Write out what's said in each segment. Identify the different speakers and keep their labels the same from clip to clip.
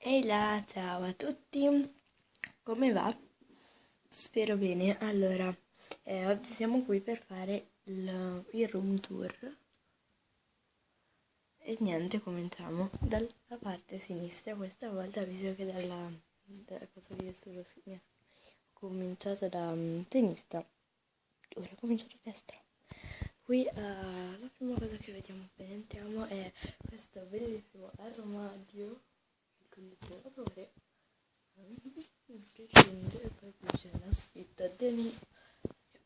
Speaker 1: Ehi là, ciao a tutti, come va? Spero bene. Allora, oggi siamo qui per fare il room tour e niente, cominciamo dalla parte sinistra questa volta, visto che dalla cosa lì sullo ho cominciato da sinistra, ora comincio da destra. Qui la prima cosa che vediamo appena entriamo è questo bellissimo armadio, il condizionatore, che scende, e poi qui c'è la scritta Denis, che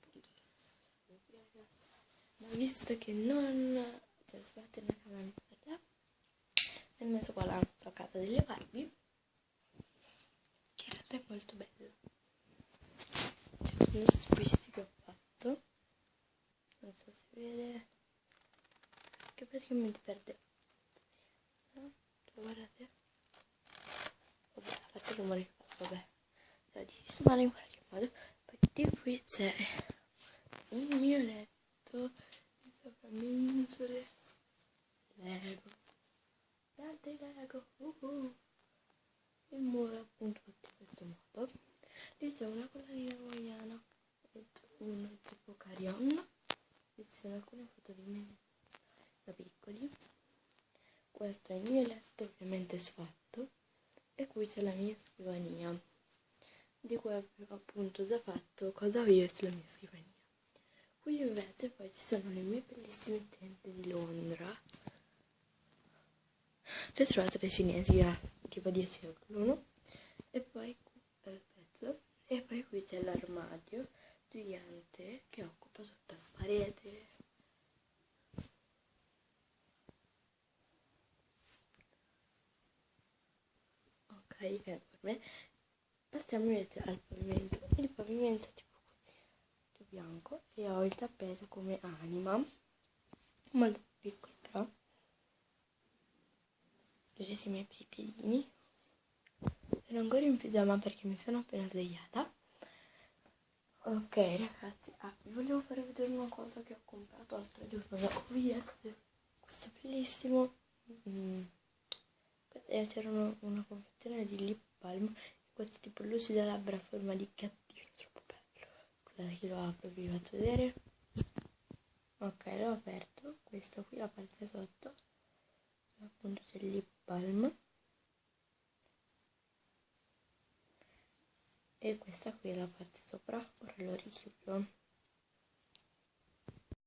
Speaker 1: appunto, ma visto che non c'è spazio nella camera mia, ho messo qua la sua casa delle Barbie, che in realtà è molto bella. C'è questo sprizzi che ho fatto, non so se vede, che praticamente perde, no? Guardate, vabbè, a parte il rumore che fa, vabbè, la di sistemare in qualche modo. Poi di qui c'è un mio letto di soprammensole Lego, tanti Lego, il muro è appunto fatto in questo modo. Lì c'è una collanina hawaiana ed uno tipo carillon. Qui ci sono alcune foto di me da piccoli. Questo è il mio letto ovviamente sfatto e qui c'è la mia scrivania, di cui avevo appunto già fatto cosa avevo sulla mia scrivania. Qui invece poi ci sono le mie bellissime tende di Londra, le trovate le cinesi a tipo 10 euro l'uno, e poi qui è il pezzo, e poi qui c'è l'armadio gigante che occupa tutta la parete. Ok, è enorme. Passiamo invece al pavimento. Il pavimento è tipo tutto bianco e ho il tappeto come anima, molto piccolo però. Vedete i miei bei piedini. Sono ancora in pigiama perché mi sono appena svegliata. Ok ragazzi, vi volevo fare vedere una cosa che ho comprato l'altro giorno da OVS. Questo bellissimo, c'era una confezione di lip balm, questo tipo lucida labbra a forma di gattino, troppo bello. Scusate che lo apro, vi faccio vedere. Ok, l'ho aperto, questo qui, la parte sotto, appunto c'è il lip balm, e questa qui è la parte sopra. Ora lo richiudo.